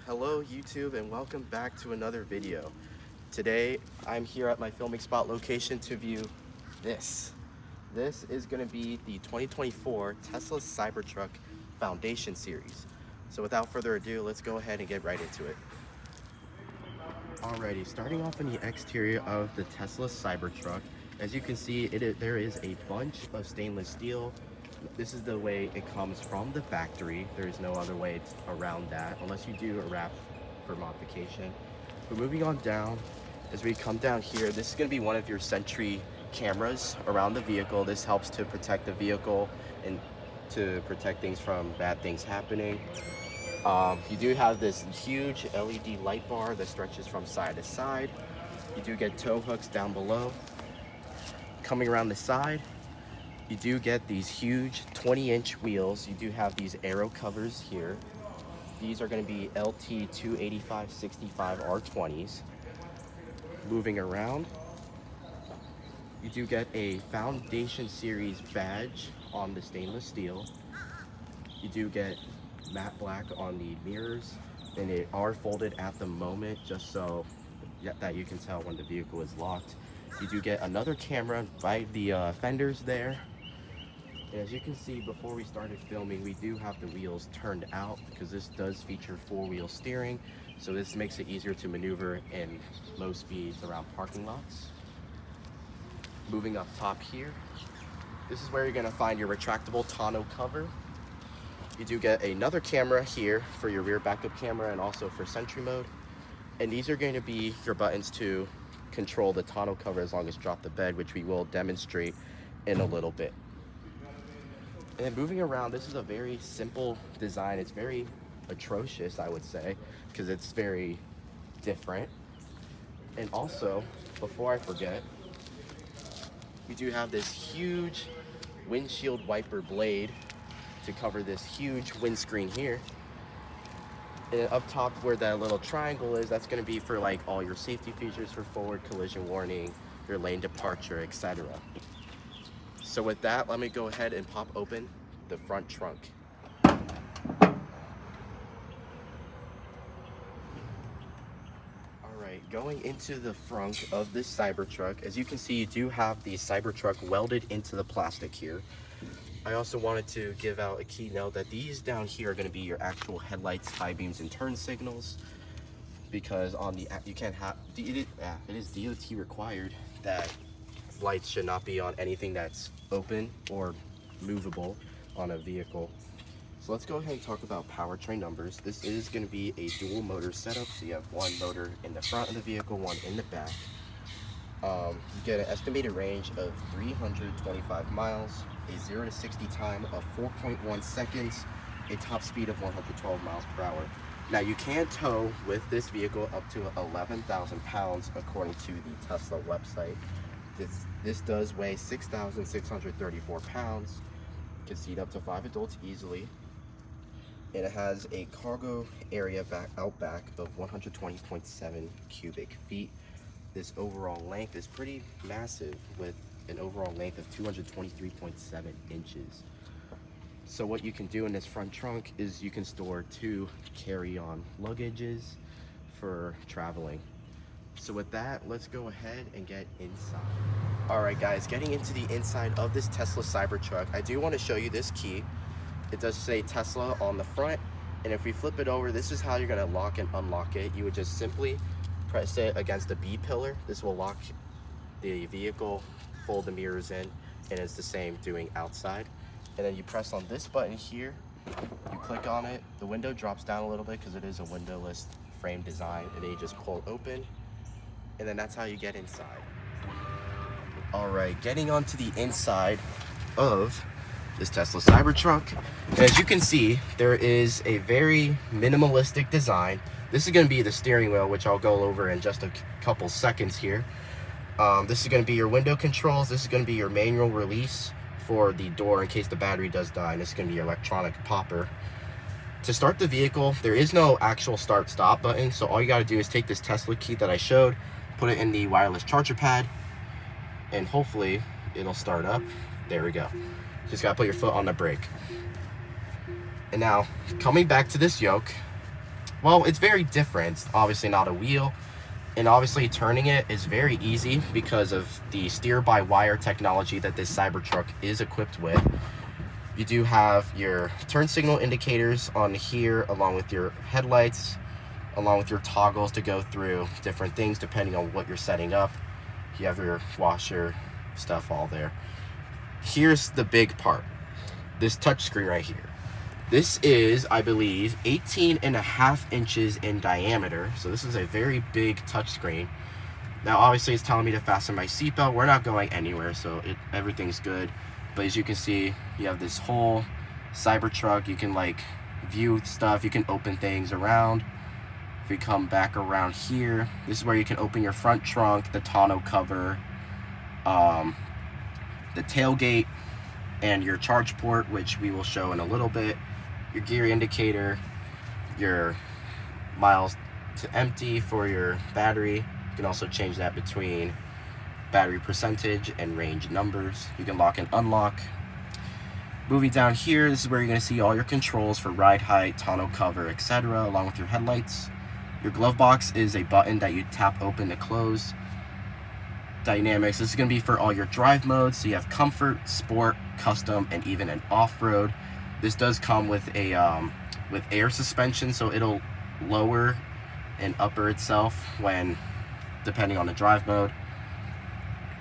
Hello YouTube and welcome back to another video. Today I'm here at my filming spot location to view this. This is going to be the 2024 Tesla Cybertruck Foundation Series. So without further ado, let's go ahead and get right into it. Alrighty, starting off in the exterior of the Tesla Cybertruck, as you can see, there is a bunch of stainless steel. This is the way it comes from the factory. There's no other way around that unless you do a wrap for modification. But moving on down, as we come down here, this is going to be one of your Sentry cameras around the vehicle. This helps to protect the vehicle and to protect things from bad things happening. You do have this huge LED light bar that stretches from side to side. You do get tow hooks down below. Coming around the side, you do get these huge 20-inch wheels. You do have these aero covers here. These are going to be LT 285/65 R20s. Moving around, you do get a Foundation Series badge on the stainless steel. You do get matte black on the mirrors, and they are folded at the moment just so that you can tell when the vehicle is locked. You do get another camera by the fenders there. And as you can see, before we started filming, we do have the wheels turned out because this does feature four-wheel steering. So this makes it easier to maneuver in low speeds around parking lots. Moving up top here, this is where you're gonna find your retractable tonneau cover. You do get another camera here for your rear backup camera and also for Sentry mode. And these are going to be your buttons to control the tonneau cover as long as drop the bed, which we will demonstrate in a little bit. And then moving around, this is a very simple design. It's very atrocious, I would say, because it's very different. And also, before I forget, we do have this huge windshield wiper blade to cover this huge windscreen here. And up top where that little triangle is, that's going to be for like all your safety features for forward collision warning, your lane departure, etc. So with that, let me go ahead and pop open the front trunk. Alright, going into the frunk of this Cybertruck, as you can see, you do have the Cybertruck welded into the plastic here. I also wanted to give out a keynote that these down here are going to be your actual headlights, high beams, and turn signals, because on the you can't have it is DOT required that lights should not be on anything that's open or movable on a vehicle. So let's go ahead and talk about powertrain numbers. This is going to be a dual motor setup, so you have one motor in the front of the vehicle, one in the back. You get an estimated range of 325 miles, a 0 to 60 time of 4.1 seconds, a top speed of 112 miles per hour. Now you can tow with this vehicle up to 11,000 pounds according to the Tesla website. This does weigh 6,634 pounds, can seat up to 5 adults easily, and it has a cargo area out back of 120.7 cubic feet. This overall length is pretty massive with an overall length of 223.7 inches. So what you can do in this front trunk is you can store 2 carry-on luggages for traveling. So with that, let's go ahead and get inside. Alright guys, getting into the inside of this Tesla Cybertruck, I do want to show you this key. It does say Tesla on the front, and if we flip it over, this is how you're going to lock and unlock it. You would just simply press it against the B pillar. This will lock the vehicle, fold the mirrors in, and it's the same doing outside. And then you press on this button here, you click on it, the window drops down a little bit because it is a windowless frame design, and then you just pull it open, and then that's how you get inside. Alright, getting onto the inside of this Tesla Cybertruck, and as you can see, there is a very minimalistic design. This is going to be the steering wheel, which I'll go over in just a couple seconds here. This is going to be your window controls. This is going to be your manual release for the door in case the battery does die, and this is going to be your electronic popper. To start the vehicle, there is no actual start-stop button, so all you got to do is take this Tesla key that I showed, put it in the wireless charger pad, and hopefully it'll start up. There we go. Just got to put your foot on the brake. And now, coming back to this yoke, Well, it's very different. It's obviously not a wheel, and obviously turning it is very easy because of the steer-by-wire technology that this Cybertruck is equipped with. You do have your turn signal indicators on here, along with your headlights, along with your toggles to go through different things depending on what you're setting up. You have your washer stuff all there. Here's the big part, this touchscreen right here. This is, I believe, 18.5 inches in diameter, so this is a very big touchscreen. Now obviously it's telling me to fasten my seatbelt. We're not going anywhere, so everything's good. But as you can see, you have this whole Cybertruck. You can like view stuff, you can open things around. If we come back around here, this is where you can open your front trunk, the tonneau cover, the tailgate, and your charge port, which we will show in a little bit, your gear indicator, your miles to empty for your battery. You can also change that between battery percentage and range numbers. You can lock and unlock. Moving down here, this is where you're going to see all your controls for ride height, tonneau cover, etc., along with your headlights. Your glove box is a button that you tap open to close. Dynamics, this is going to be for all your drive modes, so you have comfort, sport, custom, and even an off-road. This does come with a with air suspension, so it'll lower and upper itself when depending on the drive mode.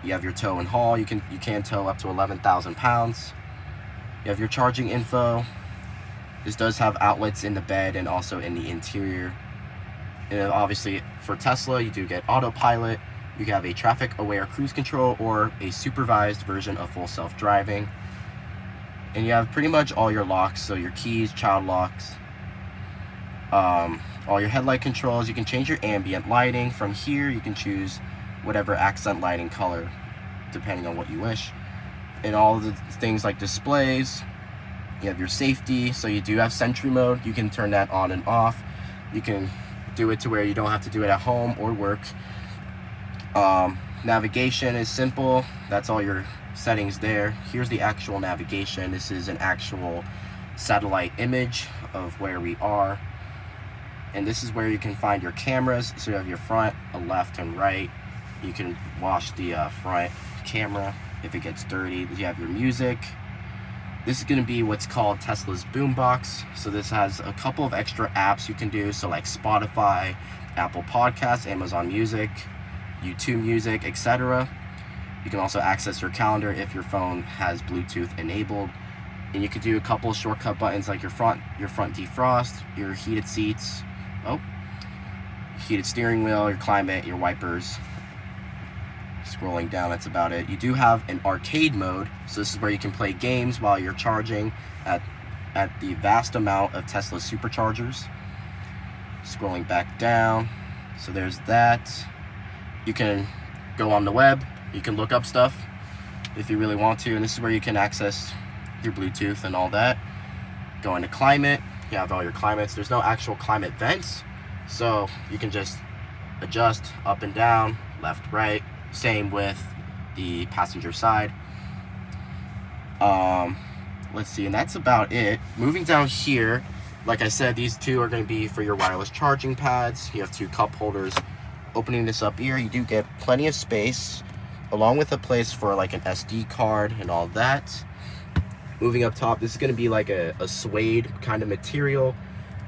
You have your tow and haul. You can tow up to 11,000 pounds. You have your charging info. This does have outlets in the bed and also in the interior. And obviously for Tesla, you do get autopilot. You have a traffic aware cruise control or a supervised version of full self-driving. And you have pretty much all your locks, so your keys, child locks, all your headlight controls. You can change your ambient lighting. From here you can choose whatever accent lighting color depending on what you wish. And all the things like displays. You have your safety, so you do have Sentry mode. You can turn that on and off. You can do it to where you don't have to do it at home or work. Navigation is simple. That's all your settings there. Here's the actual navigation. This is an actual satellite image of where we are. And this is where you can find your cameras. So you have your front, a left, and right. You can wash the front camera if it gets dirty. You have your music. This is going to be what's called Tesla's boombox. So this has a couple of extra apps you can do, so like Spotify, Apple Podcasts, Amazon Music, YouTube Music, etc. You can also access your calendar if your phone has Bluetooth enabled. And you could do a couple of shortcut buttons like your front defrost, your heated seats, heated steering wheel, your climate, your wipers. Scrolling down, that's about it. You do have an arcade mode, so this is where you can play games while you're charging at the vast amount of Tesla superchargers. Scrolling back down, so there's that. You can go on the web, you can look up stuff if you really want to, and this is where you can access your Bluetooth and all that. Go into climate, you have all your climates. There's no actual climate vents, so you can just adjust up and down, left, right. Same with the passenger side. Let's see, and that's about it. Moving down here, like I said, these two are going to be for your wireless charging pads. You have two cup holders. Opening this up here, you do get plenty of space, along with a place for like an SD card and all that. Moving up top, this is going to be like a suede kind of material.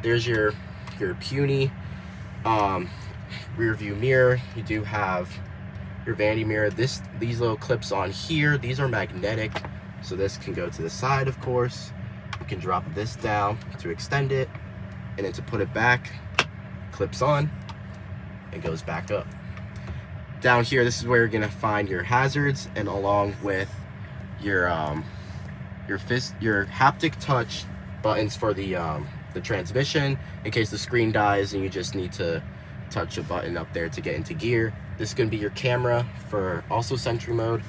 There's your puny rear view mirror. You do have your vanity mirror. These little clips on here, these are magnetic, so this can go to the side. Of course, you can drop this down to extend it, and then to put it back, clips on and goes back up. Down here, this is where you're gonna find your hazards, and along with your haptic touch buttons for the transmission in case the screen dies and you just need to touch a button up there to get into gear. This is going to be your camera for also Sentry mode.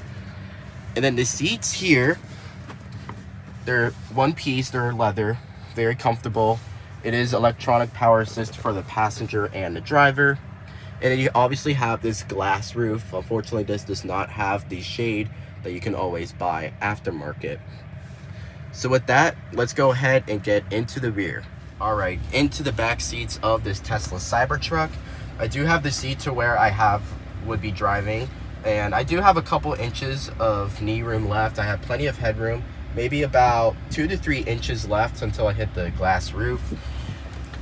And then the seats here, they're one piece, they're leather, very comfortable. It is electronic power assist for the passenger and the driver. And then you obviously have this glass roof. Unfortunately, this does not have the shade that you can always buy aftermarket. So with that, let's go ahead and get into the rear. All right, into the back seats of this Tesla Cybertruck. I do have the seat to where would be driving, and I do have a couple inches of knee room left. I have plenty of headroom, maybe about 2 to 3 inches left until I hit the glass roof.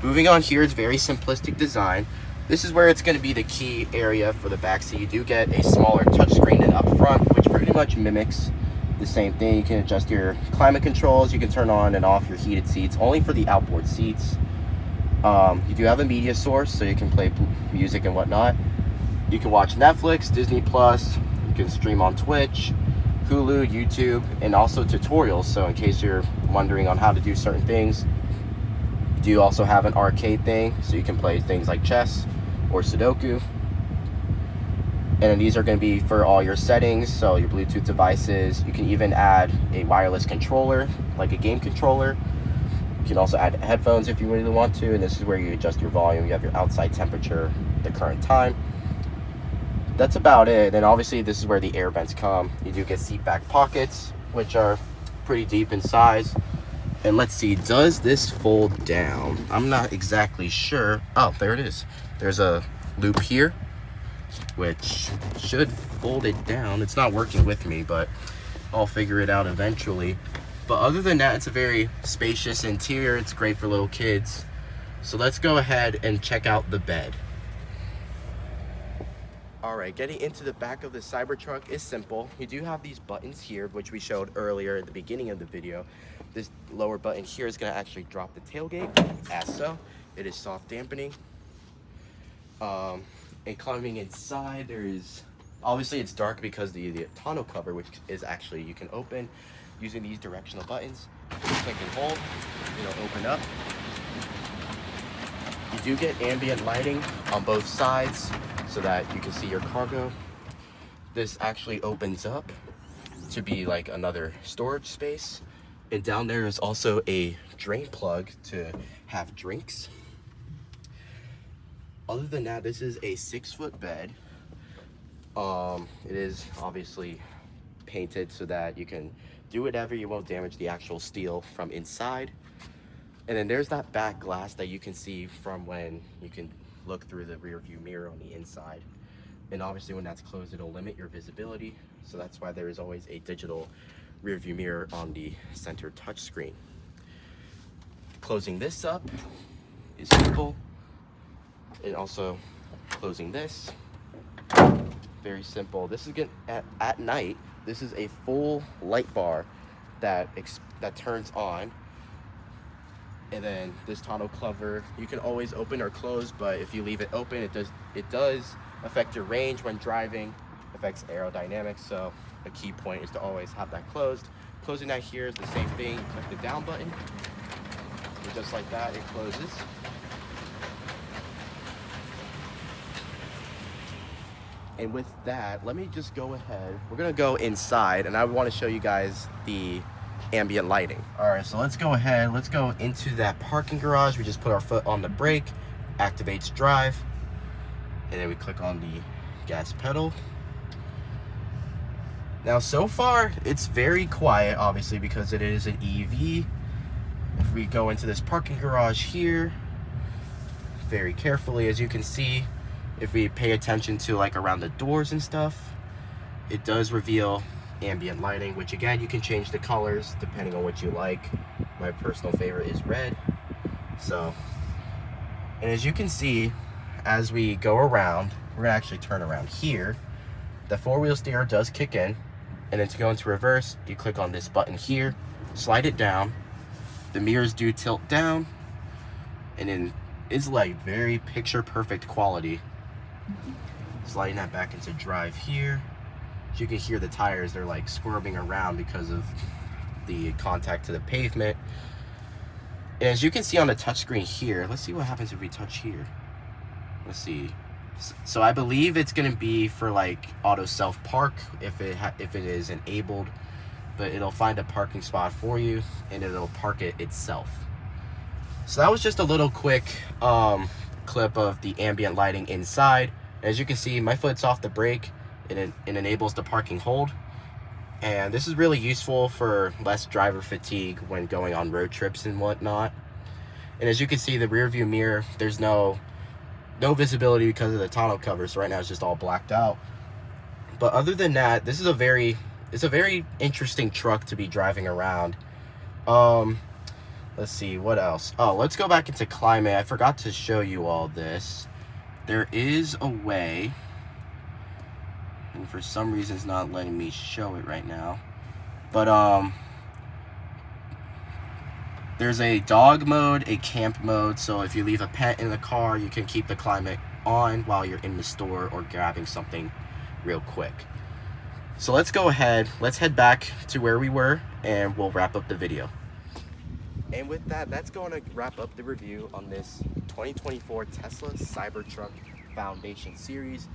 Moving on here is very simplistic design. This is where it's going to be the key area for the back seat. You do get a smaller touchscreen than up front, which pretty much mimics the same thing. You can adjust your climate controls. You can turn on and off your heated seats, only for the outboard seats. You do have a media source, so you can play music and whatnot. You can watch Netflix, Disney Plus. You can stream on Twitch, Hulu, YouTube, and also tutorials. So in case you're wondering on how to do certain things, you do also have an arcade thing, so you can play things like chess or Sudoku. And then these are going to be for all your settings, so your Bluetooth devices. You can even add a wireless controller, like a game controller. You can also add headphones if you really want to, and this is where you adjust your volume. You have your outside temperature, the current time. That's about it. And obviously this is where the air vents come. You do get seat back pockets, which are pretty deep in size. And let's see, does this fold down? I'm not exactly sure. Oh, there it is. There's a loop here, which should fold it down. It's not working with me, but I'll figure it out eventually. But other than that, it's a very spacious interior. It's great for little kids. So let's go ahead and check out the bed. All right, getting into the back of the Cybertruck is simple. You do have these buttons here, which we showed earlier at the beginning of the video. This lower button here is going to actually drop the tailgate, as so. It is soft dampening. And climbing inside, there is, obviously it's dark because the tonneau cover, which is actually, you can open using these directional buttons. Click and hold, it'll open up. You do get ambient lighting on both sides so that you can see your cargo. This actually opens up to be like another storage space. And down there is also a drain plug to have drinks. Other than that, this is a 6-foot bed. It is obviously painted so that you can do whatever, you won't damage the actual steel from inside. And then there's that back glass that you can see from when you can look through the rear view mirror on the inside. And obviously when that's closed, it'll limit your visibility. So that's why there is always a digital rear view mirror on the center touchscreen. Closing this up is simple. And also closing this, very simple. This is good at night. This is a full light bar that turns on. And then this tonneau cover, you can always open or close, but if you leave it open, it does affect your range when driving, affects aerodynamics. So a key point is to always have that closed. Closing that here is the same thing. Click the down button, and just like that, it closes. And with that, let me just go ahead. We're gonna go inside, and I want to show you guys the ambient lighting. All right, so let's go ahead. Let's go into that parking garage. We just put our foot on the brake, activates drive, and then we click on the gas pedal. Now, so far, it's very quiet, obviously, because it is an EV. If we go into this parking garage here, very carefully, as you can see, if we pay attention to like around the doors and stuff, it does reveal ambient lighting, which again, you can change the colors depending on what you like. My personal favorite is red. So, and as you can see, as we go around, we're gonna actually turn around here. The 4-wheel steer does kick in, and then to go into reverse, you click on this button here, slide it down. The mirrors do tilt down, and then it's like very picture perfect quality. Sliding that back into drive here. As you can hear the tires, they're like squirming around because of the contact to the pavement. And as you can see on the touchscreen here, let's see what happens if we touch here. Let's see. So I believe it's gonna be for like auto self park if it is enabled, but it'll find a parking spot for you and it'll park it itself. So that was just a little quick clip of the ambient lighting inside. As you can see, my foot's off the brake. It enables the parking hold. And this is really useful for less driver fatigue when going on road trips and whatnot. And as you can see, the rear view mirror, there's no visibility because of the tonneau cover, so right now it's just all blacked out. But other than that, this is it's a very interesting truck to be driving around. Let's see, what else? Oh, let's go back into climate. I forgot to show you all this. There is a way, and for some reason it's not letting me show it right now. But there's a dog mode, a camp mode, so if you leave a pet in the car, you can keep the climate on while you're in the store or grabbing something real quick. So let's go ahead, let's head back to where we were, and we'll wrap up the video. And with that, that's going to wrap up the review on this 2024 Tesla Cybertruck Foundation Series.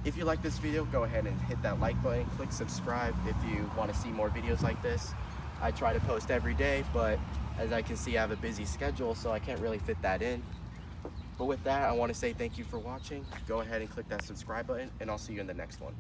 If you like this video, go ahead and hit that like button, click subscribe if you want to see more videos like this. I try to post every day, but as I can see, I have a busy schedule, so I can't really fit that in. But with that, I want to say thank you for watching. Go ahead and click that subscribe button, and I'll see you in the next one.